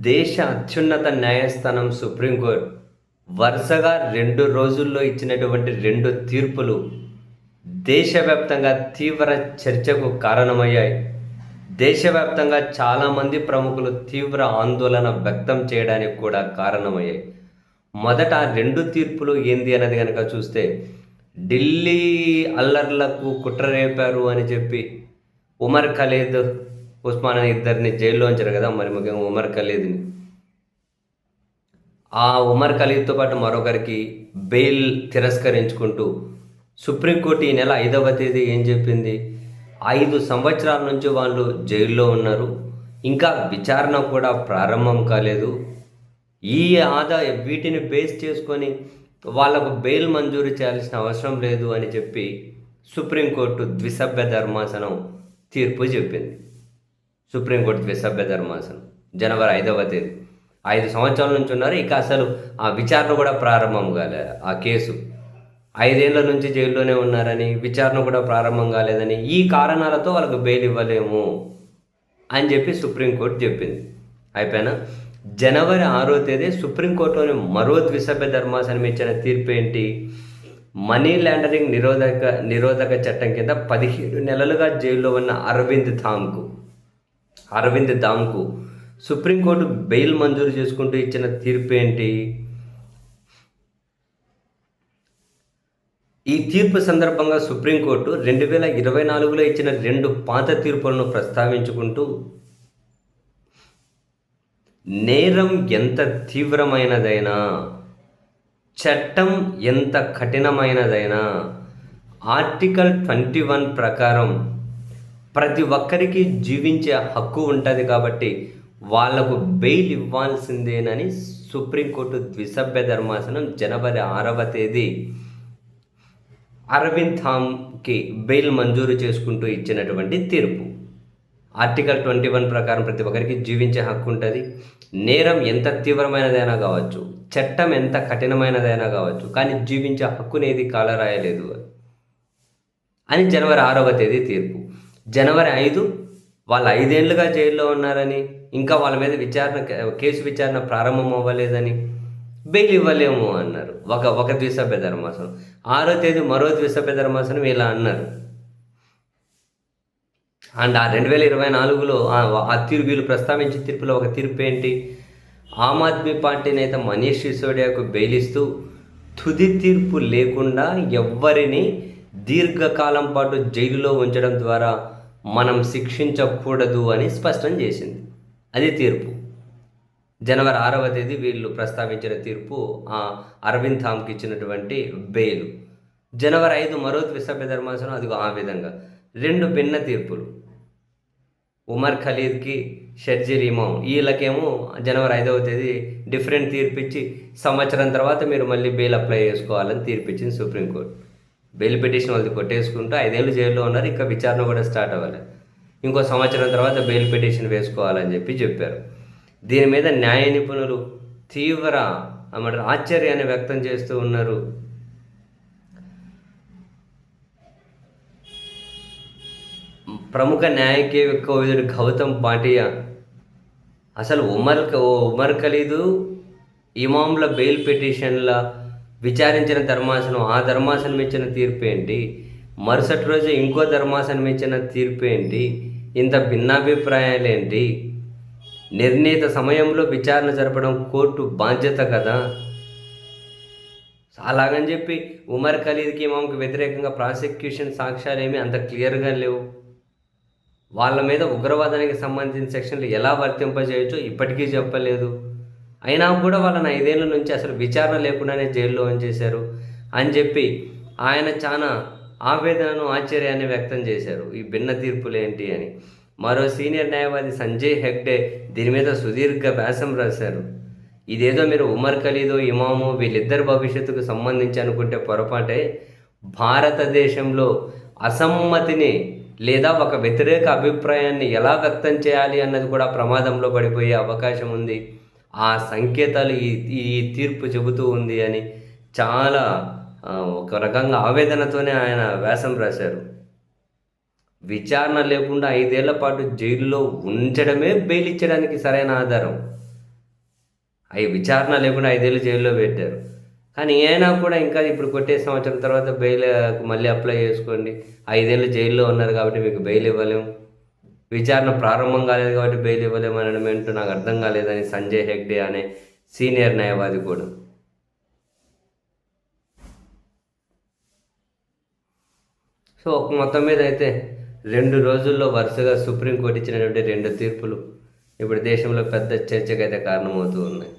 దేశ అత్యున్నత న్యాయస్థానం సుప్రీంకోర్టు వరుసగా 2 రోజుల్లో ఇచ్చినటువంటి 2 తీర్పులు దేశవ్యాప్తంగా తీవ్ర చర్చకు కారణమయ్యాయి. దేశవ్యాప్తంగా చాలామంది ప్రముఖులు తీవ్ర ఆందోళన వ్యక్తం చేయడానికి కూడా కారణమయ్యాయి. మొదట 2 తీర్పులు ఏంది అన్నది కనుక చూస్తే, ఢిల్లీ అల్లర్లకు కుట్ర రేపారు అని చెప్పి ఉమర్ ఖలీద్, ఉస్మాన్ అని ఇద్దరిని జైల్లో ఉంచారు కదా, మరి ముఖ్యంగా ఉమర్ ఖలీద్ని. ఆ ఉమర్ ఖలీద్తో పాటు మరొకరికి బెయిల్ తిరస్కరించుకుంటూ సుప్రీంకోర్టు ఈ నెల 5వ తేదీ ఏం చెప్పింది? 5 సంవత్సరాల నుంచి వాళ్ళు జైల్లో ఉన్నారు, ఇంకా విచారణ కూడా ప్రారంభం కాలేదు, ఈ వీటిని బేస్ చేసుకొని వాళ్లకు బెయిల్ మంజూరు చేయాల్సిన అవసరం లేదు అని చెప్పి సుప్రీంకోర్టు ద్విసభ్య ధర్మాసనం తీర్పు చెప్పింది. సుప్రీంకోర్టు ద్విసభ్య ధర్మాసనం జనవరి 5వ తేదీ. 5 సంవత్సరాల నుంచి ఉన్నారు, ఇక అసలు ఆ విచారణ కూడా ప్రారంభం కాలే. ఆ కేసు 5 ఏళ్ల నుంచి జైల్లోనే ఉన్నారని, విచారణ కూడా ప్రారంభం కాలేదని, ఈ కారణాలతో వాళ్ళకు బెయిల్ ఇవ్వలేము అని చెప్పి సుప్రీంకోర్టు చెప్పింది. అయిపోయినా జనవరి 6వ తేదీ సుప్రీంకోర్టులోని మరో ద్విసభ్య ధర్మాసనం ఇచ్చిన తీర్పు ఏంటి? మనీ లాండరింగ్ నిరోధక చట్టం కింద 17 నెలలుగా జైల్లో ఉన్న అరవింద్ ధామ్కు సుప్రీంకోర్టు బెయిల్ మంజూరు చేసుకుంటూ ఇచ్చిన తీర్పు ఏంటి? ఈ తీర్పు సందర్భంగా సుప్రీంకోర్టు 2024లో ఇచ్చిన 2 పాత తీర్పులను ప్రస్తావించుకుంటూ, నేరం ఎంత తీవ్రమైనదైనా, చట్టం ఎంత కఠినమైనదైనా, ఆర్టికల్ 21 ప్రకారం ప్రతి ఒక్కరికి జీవించే హక్కు ఉంటుంది కాబట్టి వాళ్లకు బెయిల్ ఇవ్వాల్సిందేనని సుప్రీంకోర్టు ద్విసభ్య ధర్మాసనం జనవరి 6వ తేదీ అరవింద్ ధామ్కి బెయిల్ మంజూరు చేసుకుంటూ ఇచ్చినటువంటి తీర్పు. ఆర్టికల్ 21 ప్రకారం ప్రతి ఒక్కరికి జీవించే హక్కు ఉంటుంది, నేరం ఎంత తీవ్రమైనదైనా కావచ్చు, చట్టం ఎంత కఠినమైనదైనా కావచ్చు, కానీ జీవించే హక్కునేది కాలరాయలేదు అని జనవరి 6వ తేదీ తీర్పు. జనవరి 5 వాళ్ళు 5 ఏళ్లుగా జైల్లో ఉన్నారని, ఇంకా వాళ్ళ మీద కేసు విచారణ ప్రారంభం అవ్వలేదని బెయిల్ ఇవ్వలేము అన్నారు ఒక ద్విసభ్య ధర్మాసనం. 6వ తేదీ మరో ద్విసభ్య ధర్మాసనం ఇలా అన్నారు. అండ్ ఆ 2024లో ఆ వీళ్ళు ప్రస్తావించిన తీర్పులో ఒక తీర్పు ఏంటి? ఆమ్ ఆద్మీ పార్టీ నేత మనీష్ సిసోడియాకు బెయిల్ ఇస్తూ తుది తీర్పు లేకుండా ఎవ్వరిని దీర్ఘకాలం పాటు జైలులో ఉంచడం ద్వారా మనం శిక్షించకూడదు అని స్పష్టం చేసింది. అది తీర్పు. జనవరి 6వ తేదీ వీళ్ళు ప్రస్తావించిన తీర్పు ఆ అరవింద్ ధామ్కి ఇచ్చినటువంటి బెయిల్. జనవరి 5 మరో ద్విసభ్య ధర్మాసనం అదిగో ఆ విధంగా 2 భిన్న తీర్పులు. ఉమర్ ఖలీద్కి, షర్జీల్ ఇమాం వీళ్ళకేమో జనవరి 5వ తేదీ డిఫరెంట్ తీర్పు ఇచ్చి సంవత్సరం తర్వాత మీరు మళ్ళీ బెయిల్ అప్లై చేసుకోవాలని తీర్పిచ్చింది సుప్రీంకోర్టు. బెయిల్ పిటిషన్ వాళ్ళది కొట్టేసుకుంటూ 5 ఏళ్ళు జైల్లో ఉన్నారు, ఇంకా విచారణ కూడా స్టార్ట్ అవ్వాలి, ఇంకో సంవత్సరం తర్వాత బెయిల్ పిటిషన్ వేసుకోవాలని చెప్పారు. దీని మీద న్యాయ నిపుణులు తీవ్ర ఆశ్చర్యాన్ని వ్యక్తం చేస్తూ ఉన్నారు. ప్రముఖ న్యాయకి కోవిదుడు గౌతమ్ భాటియా అసలు ఉమర్ ఖలీదు ఇమాంల బెయిల్ పిటిషన్ల విచారించిన ధర్మాసనం, ఆ ధర్మాసనం ఇచ్చిన తీర్పు ఏంటి? మరుసటి రోజు ఇంకో ధర్మాసనం ఇచ్చిన తీర్పు ఏంటి? ఇంత భిన్నాభిప్రాయాలు ఏంటి? నిర్ణీత సమయంలో విచారణ జరపడం కోర్టు బాధ్యత కదా. అలాగని చెప్పి ఉమర్ ఖలీద్కి ఇమాంకి వ్యతిరేకంగా ప్రాసిక్యూషన్ సాక్ష్యాలు ఏమీ అంత క్లియర్గా లేవు. వాళ్ళ మీద ఉగ్రవాదానికి సంబంధించిన సెక్షన్లు ఎలా వర్తింపజేయచ్చో ఇప్పటికీ చెప్పలేదు. అయినా కూడా వాళ్ళని 5 ఏళ్ళ నుంచి అసలు విచారణ లేకుండానే జైల్లో ఉంచేశారు అని చెప్పి ఆయన చాలా ఆవేదనను, ఆశ్చర్యాన్ని వ్యక్తం చేశారు. ఈ భిన్న తీర్పులు ఏంటి అని. మరో సీనియర్ న్యాయవాది సంజయ్ హెగ్డే దీని మీద సుదీర్ఘ వ్యాసం రాశారు. ఇదేదో మీరు ఉమర్ ఖలీదు, ఇమాము వీళ్ళిద్దరి భవిష్యత్తుకు సంబంధించి అనుకుంటే పొరపాటే. భారతదేశంలో అసమ్మతిని లేదా ఒక వ్యతిరేక అభిప్రాయాన్ని ఎలా వ్యక్తం చేయాలి అన్నది కూడా ప్రమాదంలో పడిపోయే అవకాశం ఉంది. ఆ సంకేతాలు ఈ తీర్పు చెబుతూ ఉంది అని చాలా ఒక రకంగా ఆవేదనతోనే ఆయన వ్యాసం రాశారు. విచారణ లేకుండా 5 ఏళ్ల పాటు జైలులో ఉంచడమే బెయిల్ ఇచ్చడానికి సరైన ఆధారం. అవి విచారణ లేకుండా 5 ఏళ్ళు జైల్లో పెట్టారు. కానీ అయినా కూడా ఇంకా ఇప్పుడు కొట్టే సంవత్సరం తర్వాత బెయిల్ మళ్ళీ అప్లై చేసుకోండి. 5 ఏళ్ళు జైల్లో ఉన్నారు కాబట్టి మీకు బెయిల్ ఇవ్వలేము. విచారణ ప్రారంభం కాలేదు కాబట్టి బెయిల్ ఇవ్వలేము అనడం ఏంటో నాకు అర్థం కాలేదని సంజయ్ హెగ్డే అనే సీనియర్ న్యాయవాది కూడా. సో మొత్తం మీద అయితే 2 రోజుల్లో వరుసగా సుప్రీంకోర్టు ఇచ్చినటువంటి 2 తీర్పులు ఇప్పుడు దేశంలో పెద్ద చర్చకైతే కారణమవుతూ ఉన్నాయి.